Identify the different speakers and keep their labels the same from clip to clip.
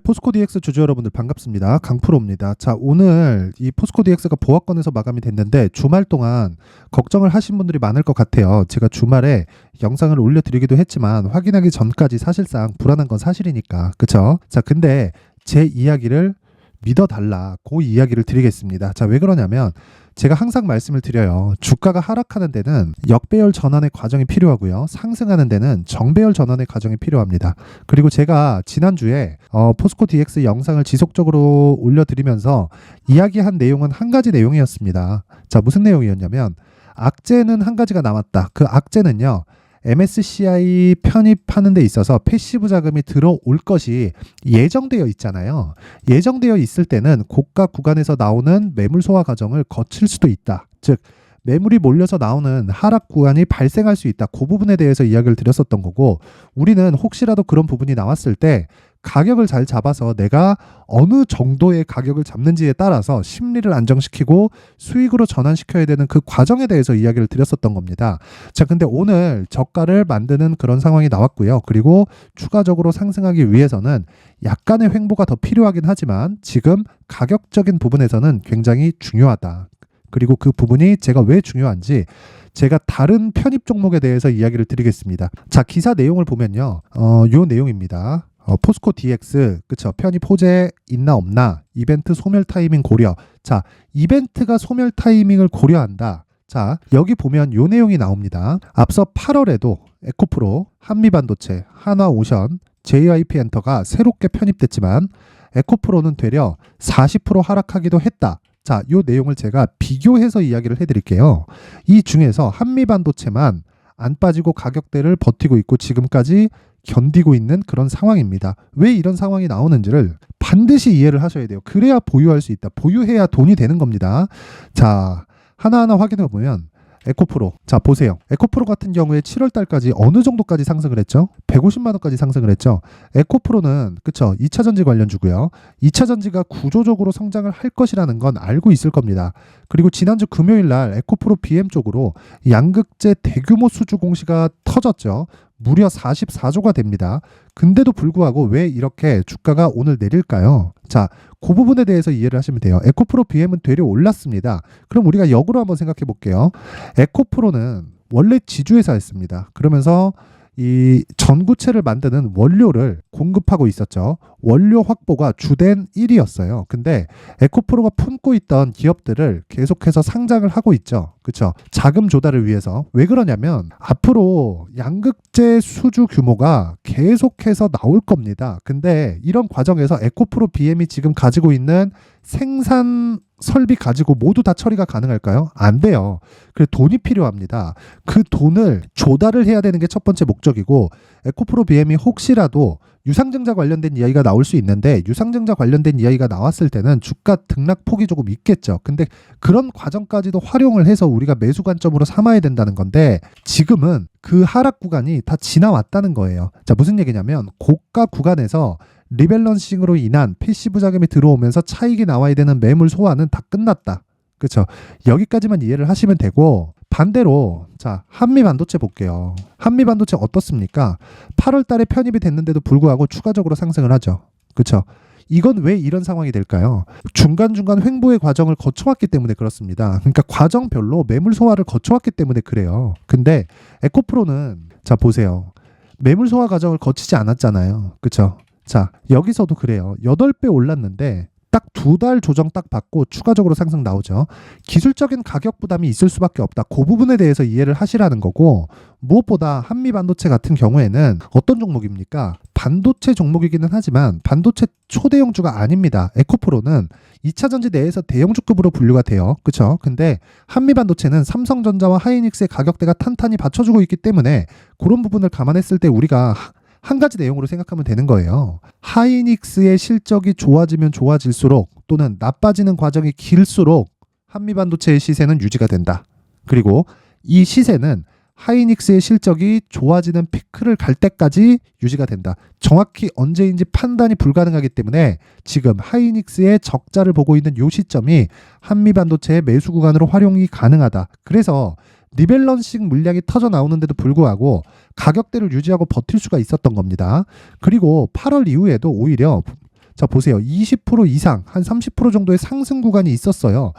Speaker 1: 포스코 DX 주주 여러분들 반갑습니다. 강프로입니다. 자, 오늘 이 포스코 DX가 보합권에서 마감이 됐는데 주말 동안 걱정을 하신 분들이 많을 것 같아요. 제가 주말에 영상을 올려드리기도 했지만 확인하기 전까지 사실상 불안한 건 사실이니까. 그쵸? 자, 근데 제 이야기를 믿어달라. 그 이야기를 드리겠습니다. 자, 왜 그러냐면 제가 항상 말씀을 드려요. 주가가 하락하는 데는 역배열 전환의 과정이 필요하고요. 상승하는 데는 정배열 전환의 과정이 필요합니다. 그리고 제가 지난주에 포스코 DX 영상을 지속적으로 올려드리면서 이야기한 내용은 한 가지 내용이었습니다. 자, 무슨 내용이었냐면 악재는 한 가지가 남았다. 그 악재는요. MSCI 편입하는 데 있어서 패시브 자금이 들어올 것이 예정되어 있잖아요. 예정되어 있을 때는 고가 구간에서 나오는 매물 소화 과정을 거칠 수도 있다. 즉 매물이 몰려서 나오는 하락 구간이 발생할 수 있다. 그 부분에 대해서 이야기를 드렸었던 거고, 우리는 혹시라도 그런 부분이 나왔을 때 가격을 잘 잡아서 내가 어느 정도의 가격을 잡는지에 따라서 심리를 안정시키고 수익으로 전환시켜야 되는 그 과정에 대해서 이야기를 드렸었던 겁니다. 자, 근데 오늘 저가를 만드는 그런 상황이 나왔고요. 그리고 추가적으로 상승하기 위해서는 약간의 횡보가 더 필요하긴 하지만 지금 가격적인 부분에서는 굉장히 중요하다. 그리고 그 부분이 제가 왜 중요한지 제가 다른 편입 종목에 대해서 이야기를 드리겠습니다. 자, 기사 내용을 보면요. 요 내용입니다. 포스코 DX, 그쵸? 편입 호재 있나 없나? 이벤트 소멸 타이밍 고려. 자, 이벤트가 소멸 타이밍을 고려한다. 자, 여기 보면 요 내용이 나옵니다. 앞서 8월에도 에코프로, 한미반도체, 한화오션, JYP엔터가 새롭게 편입됐지만 에코프로는 되려 40% 하락하기도 했다. 자, 요 내용을 제가 비교해서 이야기를 해드릴게요. 이 중에서 한미반도체만 안 빠지고 가격대를 버티고 있고 지금까지 견디고 있는 그런 상황입니다. 왜 이런 상황이 나오는지를 반드시 이해를 하셔야 돼요. 그래야 보유할 수 있다. 보유해야 돈이 되는 겁니다. 자, 하나하나 확인해 보면 에코프로. 자, 보세요. 에코프로 같은 경우에 7월 달까지 어느 정도까지 상승을 했죠? 150만 원까지 상승을 했죠. 에코프로는 그쵸? 2차 전지 관련주고요. 2차 전지가 구조적으로 성장을 할 것이라는 건 알고 있을 겁니다. 그리고 지난주 금요일 날 에코프로 BM 쪽으로 양극재 대규모 수주 공시가 터졌죠. 무려 44조가 됩니다. 근데도 불구하고 왜 이렇게 주가가 오늘 내릴까요? 자, 그 부분에 대해서 이해를 하시면 돼요. 에코프로 BM은 되려 올랐습니다. 그럼 우리가 역으로 한번 생각해 볼게요. 에코프로는 원래 지주회사였습니다. 그러면서 이 전구체를 만드는 원료를 공급하고 있었죠. 원료 확보가 주된 1위였어요. 근데 에코프로가 품고 있던 기업들을 계속해서 상장을 하고 있죠. 그렇죠? 자금 조달을 위해서. 왜 그러냐면 앞으로 양극재 수주 규모가 계속해서 나올 겁니다. 근데 이런 과정에서 에코프로 BM이 지금 가지고 있는 생산 설비 가지고 모두 다 처리가 가능할까요? 안 돼요. 그래서 돈이 필요합니다. 그 돈을 조달을 해야 되는 게 첫 번째 목적이고, 에코프로 BM이 혹시라도 유상증자 관련된 이야기가 나올 수 있는데 유상증자 관련된 이야기가 나왔을 때는 주가 등락폭이 조금 있겠죠. 근데 그런 과정까지도 활용을 해서 우리가 매수 관점으로 삼아야 된다는 건데 지금은 그 하락 구간이 다 지나왔다는 거예요. 자, 무슨 얘기냐면 고가 구간에서 리밸런싱으로 인한 패시브 자금이 들어오면서 차익이 나와야 되는 매물 소화는 다 끝났다. 그렇죠? 여기까지만 이해를 하시면 되고, 반대로 자, 한미반도체 볼게요. 한미반도체 어떻습니까? 8월 달에 편입이 됐는데도 불구하고 추가적으로 상승을 하죠. 그렇죠? 이건 왜 이런 상황이 될까요? 중간중간 횡보의 과정을 거쳐왔기 때문에 그렇습니다. 그러니까 과정별로 매물 소화를 거쳐왔기 때문에 그래요. 근데 에코프로는 자, 보세요. 매물 소화 과정을 거치지 않았잖아요. 그렇죠? 자, 여기서도 그래요. 8배 올랐는데 딱 2달 조정 딱 받고 추가적으로 상승 나오죠. 기술적인 가격 부담이 있을 수밖에 없다. 그 부분에 대해서 이해를 하시라는 거고, 무엇보다 한미반도체 같은 경우에는 어떤 종목입니까? 반도체 종목이기는 하지만 반도체 초대형주가 아닙니다. 에코프로는 2차 전지 내에서 대형주급으로 분류가 돼요. 그렇죠? 근데 한미반도체는 삼성전자와 하이닉스의 가격대가 탄탄히 받쳐주고 있기 때문에 그런 부분을 감안했을 때 우리가 한 가지 내용으로 생각하면 되는 거예요. 하이닉스의 실적이 좋아지면 좋아질수록 또는 나빠지는 과정이 길수록 한미반도체의 시세는 유지가 된다. 그리고 이 시세는 하이닉스의 실적이 좋아지는 피크를 갈 때까지 유지가 된다. 정확히 언제인지 판단이 불가능하기 때문에 지금 하이닉스의 적자를 보고 있는 이 시점이 한미반도체의 매수 구간으로 활용이 가능하다. 그래서 리밸런싱 물량이 터져 나오는데도 불구하고 가격대를 유지하고 버틸 수가 있었던 겁니다. 그리고 8월 이후에도 오히려 자, 보세요. 20% 이상, 한 30% 정도의 상승 구간이 있었어요.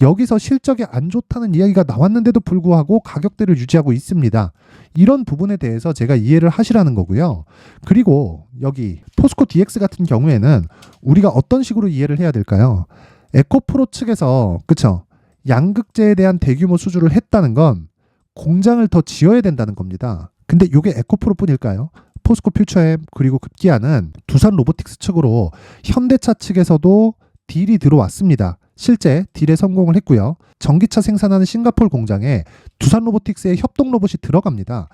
Speaker 1: 여기서 실적이 안 좋다는 이야기가 나왔는데도 불구하고 가격대를 유지하고 있습니다. 이런 부분에 대해서 제가 이해를 하시라는 거고요. 그리고 여기 포스코 DX 같은 경우에는 우리가 어떤 식으로 이해를 해야 될까요? 에코프로 측에서 그쵸? 양극재에 대한 대규모 수주를 했다는 건 공장을 더 지어야 된다는 겁니다. 근데 이게 에코프로뿐일까요? 포스코 퓨처엠 그리고 급기야는 두산 로보틱스 측으로 현대차 측에서도 딜이 들어왔습니다. 실제 딜에 성공을 했고요. 전기차 생산하는 싱가포르 공장에 두산 로보틱스의 협동 로봇이 들어갑니다.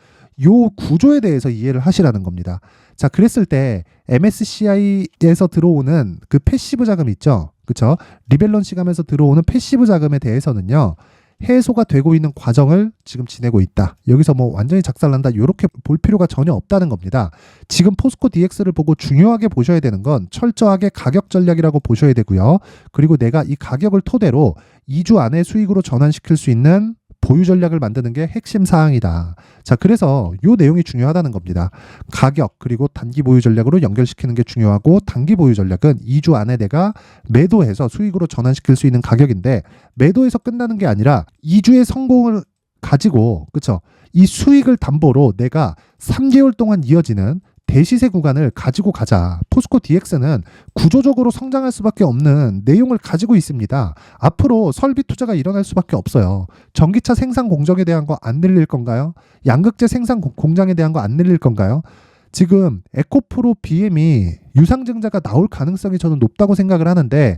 Speaker 1: 요 구조에 대해서 이해를 하시라는 겁니다. 자, 그랬을 때 MSCI에서 들어오는 그 패시브 자금 있죠? 그쵸? 리밸런싱 하면서 들어오는 패시브 자금에 대해서는요. 해소가 되고 있는 과정을 지금 지내고 있다. 여기서 뭐 완전히 작살난다 이렇게 볼 필요가 전혀 없다는 겁니다. 지금 포스코 DX를 보고 중요하게 보셔야 되는 건 철저하게 가격 전략이라고 보셔야 되고요. 그리고 내가 이 가격을 토대로 2주 안에 수익으로 전환시킬 수 있는 보유 전략을 만드는 게 핵심 사항이다. 자, 그래서 이 내용이 중요하다는 겁니다. 가격 그리고 단기 보유 전략으로 연결시키는 게 중요하고 단기 보유 전략은 2주 안에 내가 매도해서 수익으로 전환시킬 수 있는 가격인데 매도해서 끝나는 게 아니라 2주의 성공을 가지고 그쵸? 이 수익을 담보로 내가 3개월 동안 이어지는 대시세 구간을 가지고 가자. 포스코 DX는 구조적으로 성장할 수밖에 없는 내용을 가지고 있습니다. 앞으로 설비 투자가 일어날 수밖에 없어요. 전기차 생산 공정에 대한 거 안 늘릴 건가요? 양극재 생산 공장에 대한 거 안 늘릴 건가요? 지금 에코프로 BM이 유상증자가 나올 가능성이 저는 높다고 생각을 하는데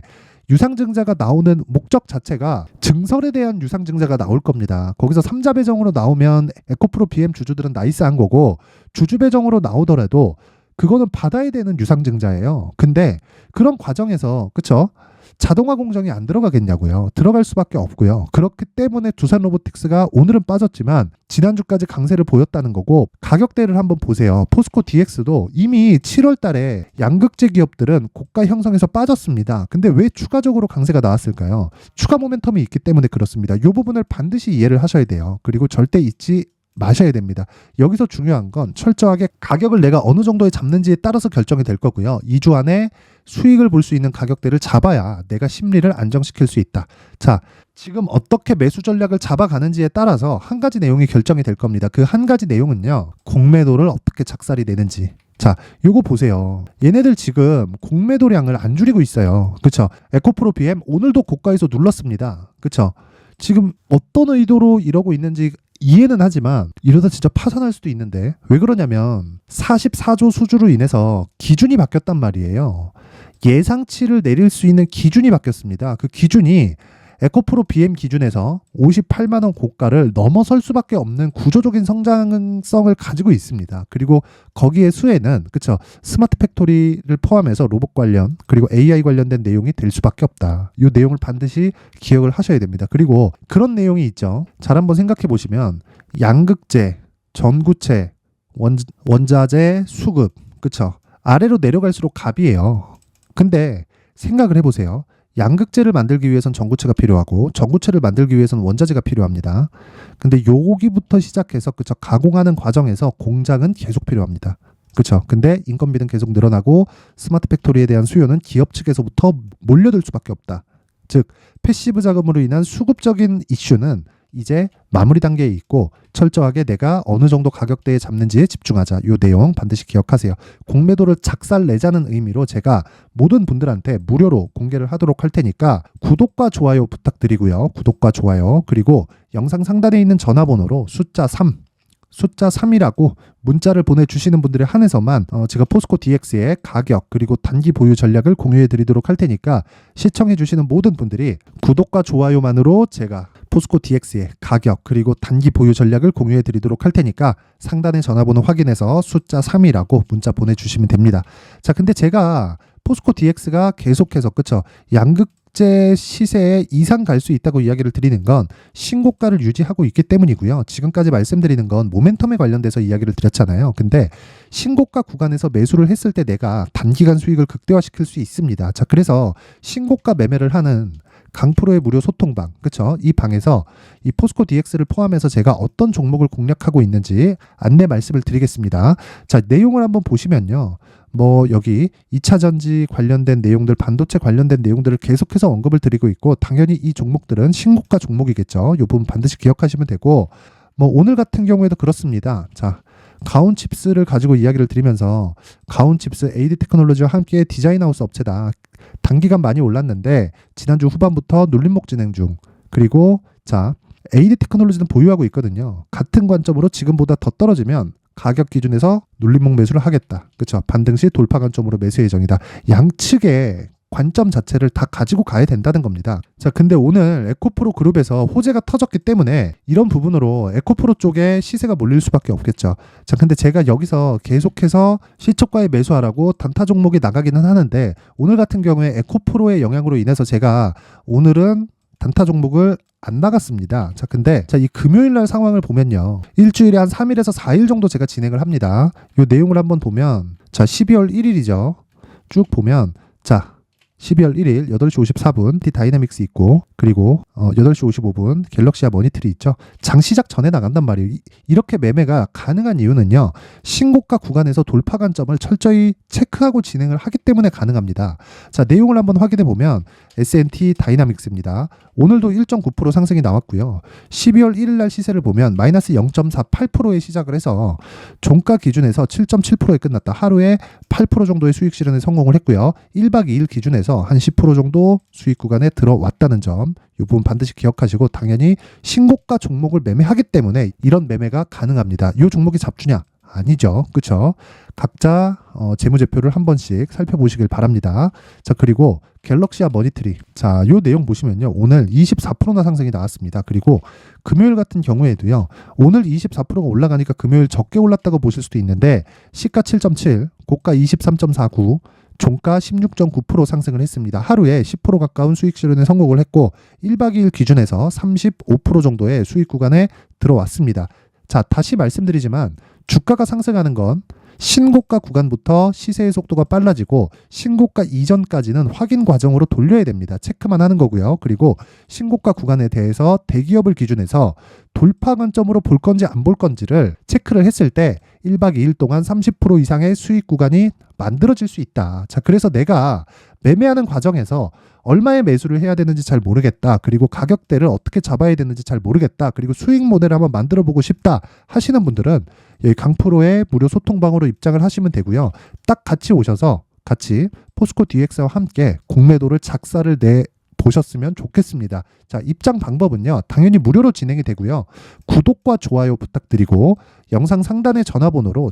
Speaker 1: 유상증자가 나오는 목적 자체가 증설에 대한 유상증자가 나올 겁니다. 거기서 3자 배정으로 나오면 에코프로 BM 주주들은 나이스한 거고 주주 배정으로 나오더라도 그거는 받아야 되는 유상증자예요. 근데 그런 과정에서 그쵸? 자동화 공정이 안 들어가겠냐고요. 들어갈 수밖에 없고요. 그렇기 때문에 두산 로보틱스가 오늘은 빠졌지만 지난주까지 강세를 보였다는 거고 가격대를 한번 보세요. 포스코 DX도 이미 7월 달에 양극재 기업들은 고가 형성에서 빠졌습니다. 근데 왜 추가적으로 강세가 나왔을까요? 추가 모멘텀이 있기 때문에 그렇습니다. 이 부분을 반드시 이해를 하셔야 돼요. 그리고 절대 잊지 마셔야 됩니다. 여기서 중요한 건 철저하게 가격을 내가 어느 정도에 잡는지에 따라서 결정이 될 거고요. 2주 안에 수익을 볼 수 있는 가격대를 잡아야 내가 심리를 안정시킬 수 있다. 자, 지금 어떻게 매수 전략을 잡아가는지에 따라서 한 가지 내용이 결정이 될 겁니다. 그 한 가지 내용은요. 공매도를 어떻게 작살이 내는지. 자, 요거 보세요. 얘네들 지금 공매도량을 안 줄이고 있어요. 그쵸? 에코프로 BM 오늘도 고가에서 눌렀습니다. 그쵸? 지금 어떤 의도로 이러고 있는지 이해는 하지만 이러다 진짜 파산할 수도 있는데 왜 그러냐면 44조 수주로 인해서 기준이 바뀌었단 말이에요. 예상치를 내릴 수 있는 기준이 바뀌었습니다. 그 기준이 에코프로 BM 기준에서 58만 원 고가를 넘어설 수밖에 없는 구조적인 성장성을 가지고 있습니다. 그리고 거기에 수혜는 그쵸 스마트 팩토리를 포함해서 로봇 관련 그리고 AI 관련된 내용이 될 수밖에 없다. 이 내용을 반드시 기억을 하셔야 됩니다. 그리고 그런 내용이 있죠. 잘 한번 생각해 보시면 양극재, 전구체, 원자재, 수급 그쵸 아래로 내려갈수록 갑이에요. 근데 생각을 해보세요. 양극재를 만들기 위해선 전구체가 필요하고 전구체를 만들기 위해서는 원자재가 필요합니다. 근데 여기부터 시작해서 그쵸 가공하는 과정에서 공장은 계속 필요합니다. 그쵸? 근데 인건비는 계속 늘어나고 스마트 팩토리에 대한 수요는 기업 측에서부터 몰려들 수밖에 없다. 즉 패시브 자금으로 인한 수급적인 이슈는 이제 마무리 단계에 있고 철저하게 내가 어느 정도 가격대에 잡는지에 집중하자. 이 내용 반드시 기억하세요. 공매도를 작살 내자는 의미로 제가 모든 분들한테 무료로 공개를 하도록 할 테니까 구독과 좋아요 부탁드리고요. 구독과 좋아요 그리고 영상 상단에 있는 전화번호로 숫자 3이라고 문자를 보내주시는 분들에 한해서만 제가 포스코 DX의 가격 그리고 단기 보유 전략을 공유해 드리도록 할 테니까 시청해 주시는 모든 분들이 구독과 좋아요만으로 제가 포스코 DX의 가격 그리고 단기 보유 전략을 공유해 드리도록 할 테니까 상단의 전화번호 확인해서 숫자 3이라고 문자 보내주시면 됩니다. 자, 근데 제가 포스코 DX가 계속해서 그쵸 양극재 시세에 이상 갈 수 있다고 이야기를 드리는 건 신고가를 유지하고 있기 때문이고요. 지금까지 말씀드리는 건 모멘텀에 관련돼서 이야기를 드렸잖아요. 근데 신고가 구간에서 매수를 했을 때 내가 단기간 수익을 극대화시킬 수 있습니다. 자, 그래서 신고가 매매를 하는 강프로의 무료 소통방, 그쵸? 이 방에서 이 포스코 DX를 포함해서 제가 어떤 종목을 공략하고 있는지 안내 말씀을 드리겠습니다. 자, 내용을 한번 보시면요. 뭐 여기 2차 전지 관련된 내용들, 반도체 관련된 내용들을 계속해서 언급을 드리고 있고, 당연히 이 종목들은 신고가 종목이겠죠. 이 부분 반드시 기억하시면 되고, 뭐 오늘 같은 경우에도 그렇습니다. 자, 가온칩스를 가지고 이야기를 드리면서, 가온칩스 AD 테크놀로지와 함께 디자인하우스 업체다. 단기간 많이 올랐는데 지난주 후반부터 눌림목 진행 중. 그리고 자, AD 테크놀로지는 보유하고 있거든요. 같은 관점으로 지금보다 더 떨어지면 가격 기준에서 눌림목 매수를 하겠다. 그렇죠? 반등 시 돌파 관점으로 매수 예정이다. 양측의 관점 자체를 다 가지고 가야 된다는 겁니다. 자, 근데 오늘 에코프로 그룹에서 호재가 터졌기 때문에 이런 부분으로 에코프로 쪽에 시세가 몰릴 수밖에 없겠죠. 자, 근데 제가 여기서 계속해서 시초가에 매수하라고 단타 종목이 나가기는 하는데, 오늘 같은 경우에 에코프로의 영향으로 인해서 제가 오늘은 단타 종목을 안 나갔습니다. 자, 근데 이 금요일 날 상황을 보면요, 일주일에 한 3일에서 4일 정도 제가 진행을 합니다. 이 내용을 한번 보면, 자, 12월 1일이죠. 쭉 보면, 자, 12월 1일 8시 54분 T다이나믹스 있고, 그리고 8시 55분 갤럭시아 머니터리 있죠. 장 시작 전에 나간단 말이에요. 이렇게 매매가 가능한 이유는요, 신고가 구간에서 돌파 관점을 철저히 체크하고 진행을 하기 때문에 가능합니다. 자, 내용을 한번 확인해 보면 S&T 다이나믹스입니다. 오늘도 1.9% 상승이 나왔고요. 12월 1일 날 시세를 보면 마이너스 0.48%에 시작을 해서 종가 기준에서 7.7%에 끝났다. 하루에 8% 정도의 수익 실현에 성공을 했고요. 1박 2일 기준에서 한 10% 정도 수익 구간에 들어왔다는 점, 이 부분 반드시 기억하시고, 당연히 신고가 종목을 매매하기 때문에 이런 매매가 가능합니다. 이 종목이 잡주냐? 아니죠. 그렇죠? 각자 재무제표를 한 번씩 살펴보시길 바랍니다. 자, 그리고 갤럭시아 머니터리. 자, 요 내용 보시면요, 오늘 24%나 상승이 나왔습니다. 그리고 금요일 같은 경우에도요, 오늘 24%가 올라가니까 금요일 적게 올랐다고 보실 수도 있는데, 시가 7.7, 고가 23.49, 종가 16.9% 상승을 했습니다. 하루에 10% 가까운 수익 실현에 성공을 했고, 1박 2일 기준에서 35% 정도의 수익 구간에 들어왔습니다. 자, 다시 말씀드리지만 주가가 상승하는 건 신고가 구간부터 시세의 속도가 빨라지고, 신고가 이전까지는 확인 과정으로 돌려야 됩니다. 체크만 하는 거고요. 그리고 신고가 구간에 대해서 대기업을 기준해서 돌파 관점으로 볼 건지 안 볼 건지를 체크를 했을 때 1박 2일 동안 30% 이상의 수익 구간이 만들어질 수 있다. 자, 그래서 내가 매매하는 과정에서 얼마의 매수를 해야 되는지 잘 모르겠다. 그리고 가격대를 어떻게 잡아야 되는지 잘 모르겠다. 그리고 수익 모델을 한번 만들어 보고 싶다 하시는 분들은 여기 강프로의 무료 소통방으로 입장을 하시면 되고요. 딱 같이 오셔서 같이 포스코 DX와 함께 공매도를 작사를 내 보셨으면 좋겠습니다. 자, 입장 방법은요, 당연히 무료로 진행이 되고요. 구독과 좋아요 부탁드리고, 영상 상단의 전화번호로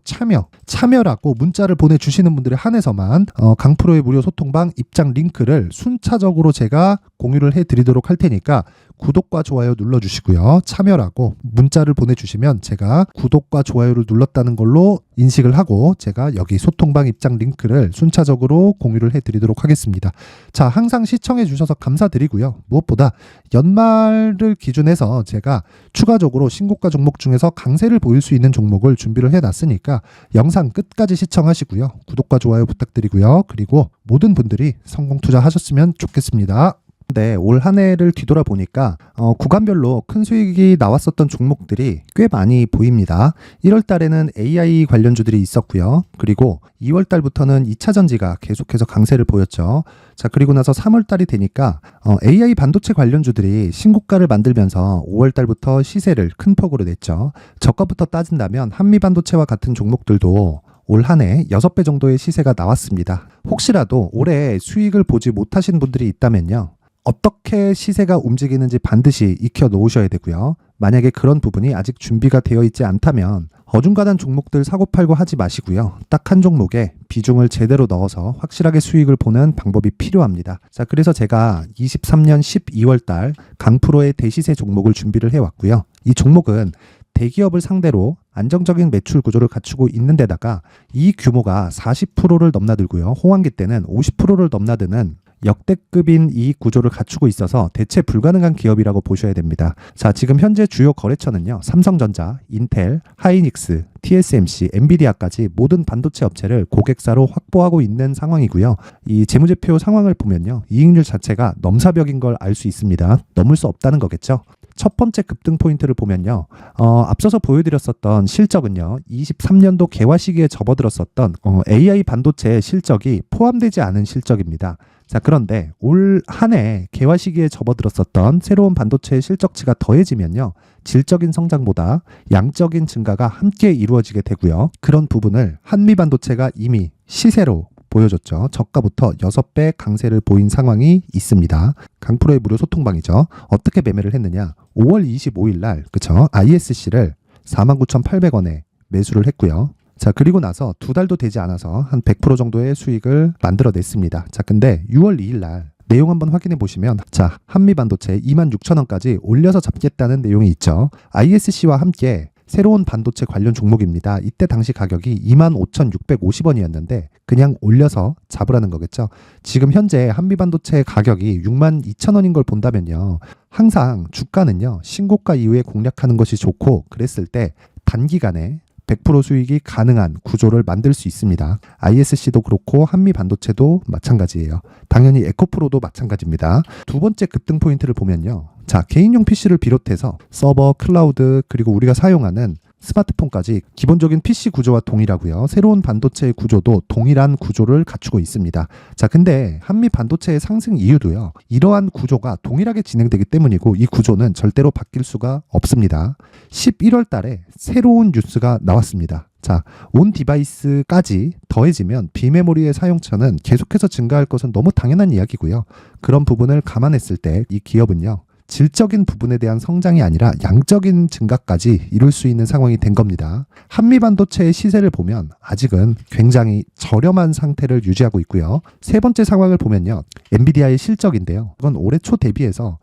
Speaker 1: 참여라고 문자를 보내주시는 분들에 한해서만 강프로의 무료 소통방 입장 링크를 순차적으로 제가 공유를 해드리도록 할 테니까 구독과 좋아요 눌러주시고요. 참여라고 문자를 보내주시면 제가 구독과 좋아요를 눌렀다는 걸로 인식을 하고, 제가 여기 소통방 입장 링크를 순차적으로 공유를 해드리도록 하겠습니다. 자, 항상 시청해 주셔서 감사드리고요. 무엇보다 연말을 기준해서 제가 추가적으로 신고가 종목 중에서 강세를 보일 수 있는 종목을 준비를 해놨으니까 영상 끝까지 시청하시고요. 구독과 좋아요 부탁드리고요. 그리고 모든 분들이 성공 투자하셨으면 좋겠습니다. 네, 올 한 해를 뒤돌아보니까 구간별로 큰 수익이 나왔었던 종목들이 꽤 많이 보입니다. 1월 달에는 AI 관련주들이 있었고요. 그리고 2월 달부터는 2차 전지가 계속해서 강세를 보였죠. 자, 그리고 나서 3월 달이 되니까 AI 반도체 관련주들이 신고가를 만들면서 5월 달부터 시세를 큰 폭으로 냈죠. 저가부터 따진다면 한미 반도체와 같은 종목들도 올 한 해 6배 정도의 시세가 나왔습니다. 혹시라도 올해 수익을 보지 못하신 분들이 있다면요, 어떻게 시세가 움직이는지 반드시 익혀 놓으셔야 되고요. 만약에 그런 부분이 아직 준비가 되어 있지 않다면 어중간한 종목들 사고팔고 하지 마시고요. 딱 한 종목에 비중을 제대로 넣어서 확실하게 수익을 보는 방법이 필요합니다. 자, 그래서 제가 23년 12월 달 강프로의 대시세 종목을 준비를 해왔고요. 이 종목은 대기업을 상대로 안정적인 매출 구조를 갖추고 있는 데다가 이 규모가 40%를 넘나들고요. 호황기 때는 50%를 넘나드는 역대급인 이익 구조를 갖추고 있어서 대체 불가능한 기업이라고 보셔야 됩니다. 자, 지금 현재 주요 거래처는요, 삼성전자, 인텔, 하이닉스, TSMC, 엔비디아까지 모든 반도체 업체를 고객사로 확보하고 있는 상황이고요. 이 재무제표 상황을 보면요, 이익률 자체가 넘사벽인 걸 알 수 있습니다. 넘을 수 없다는 거겠죠. 첫 번째 급등 포인트를 보면요. 앞서서 보여드렸었던 실적은요. 23년도 개화 시기에 접어들었었던 AI 반도체의 실적이 포함되지 않은 실적입니다. 자, 그런데 올 한 해 개화 시기에 접어들었었던 새로운 반도체의 실적치가 더해지면요. 질적인 성장보다 양적인 증가가 함께 이루어지게 되고요. 그런 부분을 한미반도체가 이미 시세로 보여줬죠. 저가부터 6배 강세를 보인 상황이 있습니다. 강프로의 무료 소통방이죠. 어떻게 매매를 했느냐. 5월 25일 날 그쵸? ISC를 49,800원에 매수를 했고요. 자, 그리고 나서 2달도 되지 않아서 한 100% 정도의 수익을 만들어냈습니다. 자, 근데 6월 2일 날 내용 한번 확인해 보시면 자, 한미반도체 26,000원까지 올려서 잡겠다는 내용이 있죠. ISC와 함께 새로운 반도체 관련 종목입니다. 이때 당시 가격이 25,650원이었는데 그냥 올려서 잡으라는 거겠죠. 지금 현재 한미반도체 가격이 62,000원인 걸 본다면요. 항상 주가는요. 신고가 이후에 공략하는 것이 좋고 그랬을 때 단기간에 100% 수익이 가능한 구조를 만들 수 있습니다. ISC도 그렇고 한미반도체도 마찬가지예요. 당연히 에코프로도 마찬가지입니다. 두 번째 급등 포인트를 보면요. 자, 개인용 PC를 비롯해서 서버, 클라우드, 그리고 우리가 사용하는 스마트폰까지 기본적인 PC 구조와 동일하고요. 새로운 반도체의 구조도 동일한 구조를 갖추고 있습니다. 자, 근데 한미 반도체의 상승 이유도요. 이러한 구조가 동일하게 진행되기 때문이고 이 구조는 절대로 바뀔 수가 없습니다. 11월 달에 새로운 뉴스가 나왔습니다. 자, 온 디바이스까지 더해지면 비메모리의 사용처는 계속해서 증가할 것은 너무 당연한 이야기고요. 그런 부분을 감안했을 때 이 기업은요. 질적인 부분에 대한 성장이 아니라 양적인 증가까지 이룰 수 있는 상황이 된 겁니다. 한미반도체의 시세를 보면 아직은 굉장히 저렴한 상태를 유지하고 있고요. 세 번째 상황을 보면요. 엔비디아의 실적인데요. 이건 올해 초 대비해서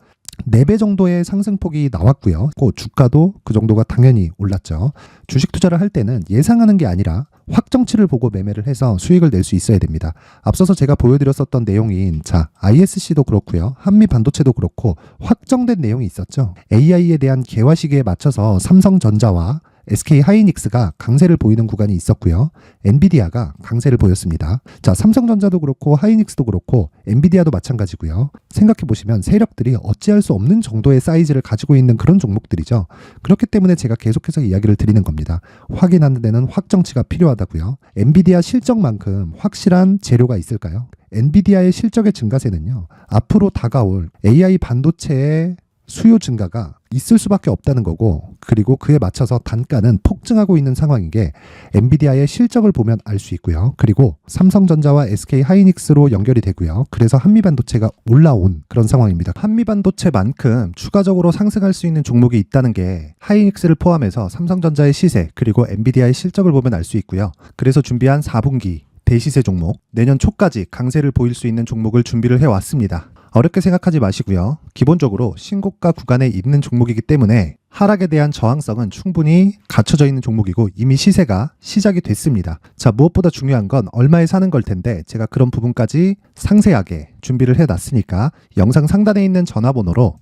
Speaker 1: 4배 정도의 상승폭이 나왔고요. 그 주가도 그 정도가 당연히 올랐죠. 주식 투자를 할 때는 예상하는 게 아니라 확정치를 보고 매매를 해서 수익을 낼 수 있어야 됩니다. 앞서서 제가 보여드렸었던 내용인 자, ISC도 그렇고요. 한미 반도체도 그렇고 확정된 내용이 있었죠. AI에 대한 개화 시기에 맞춰서 삼성전자와 SK 하이닉스가 강세를 보이는 구간이 있었고요. 엔비디아가 강세를 보였습니다. 자, 삼성전자도 그렇고 하이닉스도 그렇고 엔비디아도 마찬가지고요. 생각해 보시면 세력들이 어찌할 수 없는 정도의 사이즈를 가지고 있는 그런 종목들이죠. 그렇기 때문에 제가 계속해서 이야기를 드리는 겁니다. 확인하는 데는 확정치가 필요하다고요. 엔비디아 실적만큼 확실한 재료가 있을까요? 엔비디아의 실적의 증가세는요. 앞으로 다가올 AI 반도체의 수요 증가가 있을 수밖에 없다는 거고 그리고 그에 맞춰서 단가는 폭증하고 있는 상황인 게 엔비디아의 실적을 보면 알 수 있고요. 그리고 삼성전자와 SK 하이닉스로 연결이 되고요. 그래서 한미반도체가 올라온 그런 상황입니다. 한미반도체만큼 추가적으로 상승할 수 있는 종목이 있다는 게 하이닉스를 포함해서 삼성전자의 시세 그리고 엔비디아의 실적을 보면 알 수 있고요. 그래서 준비한 4분기 대시세 종목 내년 초까지 강세를 보일 수 있는 종목을 준비를 해왔습니다. 어렵게 생각하지 마시고요. 기본적으로 신고가 구간에 있는 종목이기 때문에 하락에 대한 저항성은 충분히 갖춰져 있는 종목이고 이미 시세가 시작이 됐습니다. 자, 무엇보다 중요한 건 얼마에 사는 걸 텐데 제가 그런 부분까지 상세하게 준비를 해놨으니까 영상 상단에 있는 전화번호로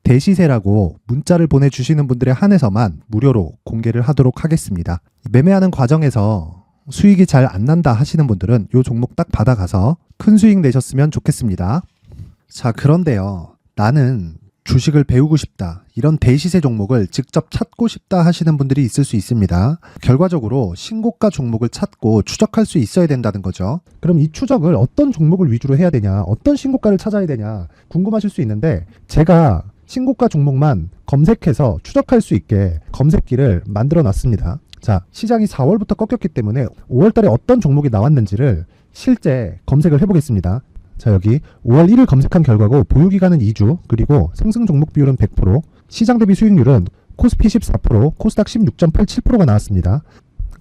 Speaker 1: 대시세라고 문자를 보내주시는 분들에 한해서만 무료로 공개를 하도록 하겠습니다. 매매하는 과정에서 수익이 잘 안 난다 하시는 분들은 이 종목 딱 받아가서 큰 수익 내셨으면 좋겠습니다. 자, 그런데요. 나는 주식을 배우고 싶다. 이런 대시세 종목을 직접 찾고 싶다 하시는 분들이 있을 수 있습니다. 결과적으로 신고가 종목을 찾고 추적할 수 있어야 된다는 거죠. 그럼 이 추적을 어떤 종목을 위주로 해야 되냐, 어떤 신고가를 찾아야 되냐 궁금하실 수 있는데 제가 신고가 종목만 검색해서 추적할 수 있게 검색기를 만들어 놨습니다. 자, 시장이 4월부터 꺾였기 때문에 5월 달에 어떤 종목이 나왔는지를 실제 검색을 해보겠습니다. 자, 여기 5월 1일 검색한 결과고 보유기간은 2주 그리고 상승 종목 비율은 100% 시장 대비 수익률은 코스피 14% 코스닥 16.87%가 나왔습니다.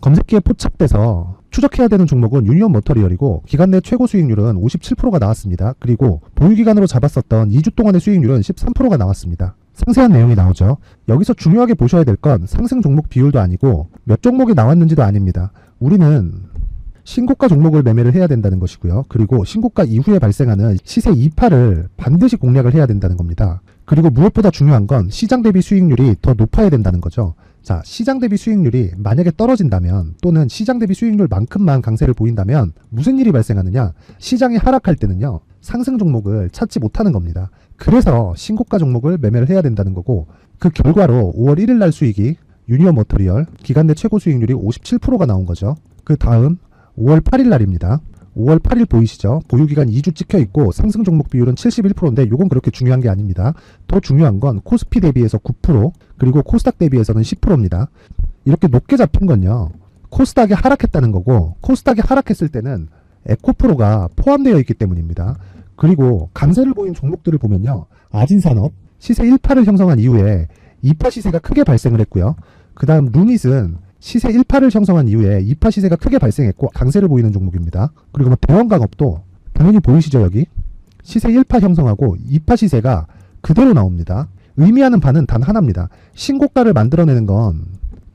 Speaker 1: 검색기에 포착돼서 추적해야 되는 종목은 유니온 머터리얼이고 기간 내 최고 수익률은 57%가 나왔습니다. 그리고 보유기간으로 잡았었던 2주 동안의 수익률은 13%가 나왔습니다. 상세한 내용이 나오죠. 여기서 중요하게 보셔야 될 건 상승 종목 비율도 아니고 몇 종목이 나왔는지도 아닙니다. 우리는 신고가 종목을 매매를 해야 된다는 것이고요. 그리고 신고가 이후에 발생하는 시세 이파를 반드시 공략을 해야 된다는 겁니다. 그리고 무엇보다 중요한 건 시장 대비 수익률이 더 높아야 된다는 거죠. 자, 시장 대비 수익률이 만약에 떨어진다면 또는 시장 대비 수익률만큼만 강세를 보인다면 무슨 일이 발생하느냐? 시장이 하락할 때는요, 상승 종목을 찾지 못하는 겁니다. 그래서 신고가 종목을 매매를 해야 된다는 거고, 그 결과로 5월 1일 날 수익이 유니온 머터리얼 기간 내 최고 수익률이 57%가 나온 거죠. 그 다음 5월 8일 날입니다. 5월 8일 보이시죠? 보유기간 2주 찍혀 있고 상승 종목 비율은 71%인데 이건 그렇게 중요한 게 아닙니다. 더 중요한 건 코스피 대비해서 9% 그리고 코스닥 대비해서는 10%입니다. 이렇게 높게 잡힌 건요, 코스닥이 하락했다는 거고, 코스닥이 하락했을 때는 에코프로가 포함되어 있기 때문입니다. 그리고 강세를 보인 종목들을 보면요, 아진산업 시세 1파를 형성한 이후에 2파 시세가 크게 발생을 했고요. 그 다음 루닛은 시세 1파를 형성한 이후에 2파 시세가 크게 발생했고 강세를 보이는 종목입니다. 그리고 뭐 대원강업도 당연히 보이시죠? 여기 시세 1파 형성하고 2파 시세가 그대로 나옵니다. 의미하는 바는 단 하나입니다. 신고가를 만들어내는 건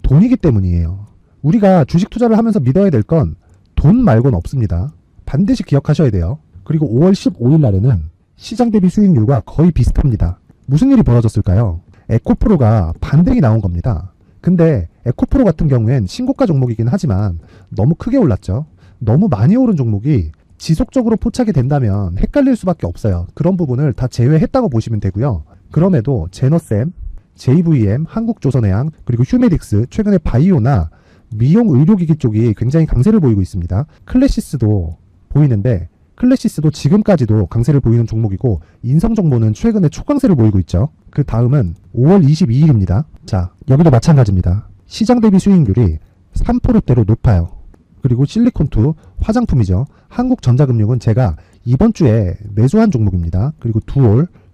Speaker 1: 돈이기 때문이에요. 우리가 주식 투자를 하면서 믿어야 될 건 돈 말고는 없습니다. 반드시 기억하셔야 돼요. 그리고 5월 15일 날에는 시장 대비 수익률과 거의 비슷합니다. 무슨 일이 벌어졌을까요? 에코프로가 반등이 나온 겁니다. 근데 에코프로 같은 경우엔 신고가 종목이긴 하지만 너무 크게 올랐죠. 너무 많이 오른 종목이 지속적으로 포착이 된다면 헷갈릴 수밖에 없어요. 그런 부분을 다 제외했다고 보시면 되고요. 그럼에도 제너셈, JVM, 한국조선해양, 그리고 휴메딕스, 최근에 바이오나 미용 의료기기 쪽이 굉장히 강세를 보이고 있습니다. 클래시스도 보이는데 클래시스도 지금까지도 강세를 보이는 종목이고, 인성정보는 최근에 초강세를 보이고 있죠. 그 다음은 5월 22일입니다. 자, 여기도 마찬가지입니다. 시장 대비 수익률이 3%대로 높아요. 그리고 실리콘2 화장품이죠. 한국전자금융은 제가 이번 주에 매수한 종목입니다. 그리고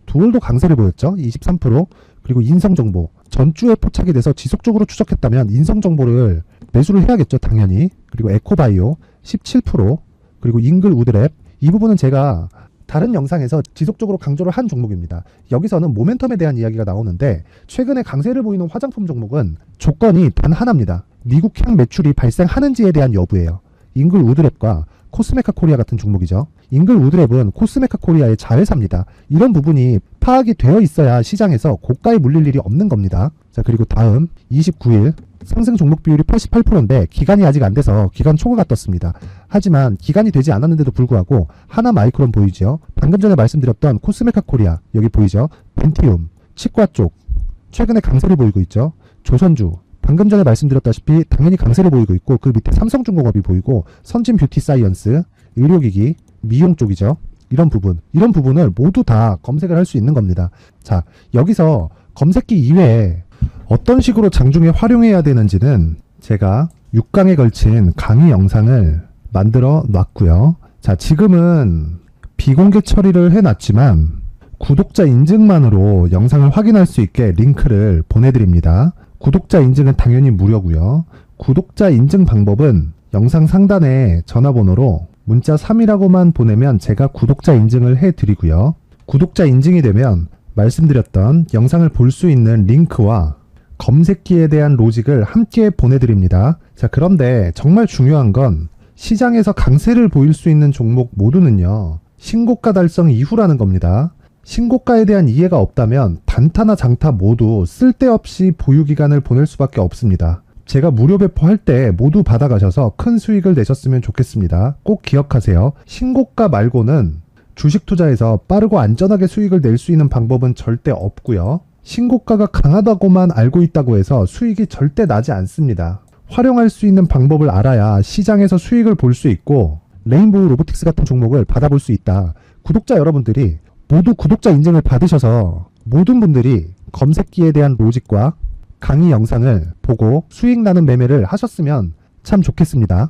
Speaker 1: 두올도 강세를 보였죠. 23%. 그리고 인성정보 전주에 포착이 돼서 지속적으로 추적했다면 인성정보를 매수를 해야겠죠, 당연히. 그리고 에코바이오 17%. 그리고 잉글 우드랩, 이 부분은 제가 다른 영상에서 지속적으로 강조를 한 종목입니다. 여기서는 모멘텀에 대한 이야기가 나오는데, 최근에 강세를 보이는 화장품 종목은 조건이 단 하나입니다. 미국향 매출이 발생하는지에 대한 여부예요. 잉글 우드랩과 코스메카 코리아 같은 종목이죠. 잉글 우드랩은 코스메카 코리아의 자회사입니다. 이런 부분이 파악이 되어 있어야 시장에서 고가에 물릴 일이 없는 겁니다. 자, 그리고 다음 29일 상승 종목 비율이 88%인데 기간이 아직 안 돼서 기간 초과가 떴습니다. 하지만 기간이 되지 않았는데도 불구하고 하나 마이크론 보이죠? 방금 전에 말씀드렸던 코스메카 코리아 여기 보이죠? 벤티움, 치과 쪽 최근에 강세를 보이고 있죠. 조선주 방금 전에 말씀드렸다시피 당연히 강세를 보이고 있고, 그 밑에 삼성중공업이 보이고, 선진 뷰티 사이언스, 의료기기, 미용 쪽이죠. 이런 부분을 모두 다 검색을 할 수 있는 겁니다. 자, 여기서 검색기 이외에 어떤 식으로 장중에 활용해야 되는지는 제가 6강에 걸친 강의 영상을 만들어 놨고요. 자, 지금은 비공개 처리를 해놨지만 구독자 인증만으로 영상을 확인할 수 있게 링크를 보내드립니다. 구독자 인증은 당연히 무료고요. 구독자 인증 방법은 영상 상단에 전화번호로 문자 3이라고만 보내면 제가 구독자 인증을 해드리고요. 구독자 인증이 되면 말씀드렸던 영상을 볼 수 있는 링크와 검색기에 대한 로직을 함께 보내드립니다. 자, 그런데 정말 중요한 건 시장에서 강세를 보일 수 있는 종목 모두는요, 신고가 달성 이후라는 겁니다. 신고가에 대한 이해가 없다면 단타나 장타 모두 쓸데없이 보유기간을 보낼 수밖에 없습니다. 제가 무료 배포할 때 모두 받아가셔서 큰 수익을 내셨으면 좋겠습니다. 꼭 기억하세요. 신고가 말고는 주식 투자에서 빠르고 안전하게 수익을 낼 수 있는 방법은 절대 없고요. 신고가가 강하다고만 알고 있다고 해서 수익이 절대 나지 않습니다. 활용할 수 있는 방법을 알아야 시장에서 수익을 볼 수 있고, 레인보우 로보틱스 같은 종목을 받아볼 수 있다. 구독자 여러분들이 모두 구독자 인증을 받으셔서 모든 분들이 검색기에 대한 로직과 강의 영상을 보고 수익 나는 매매를 하셨으면 참 좋겠습니다.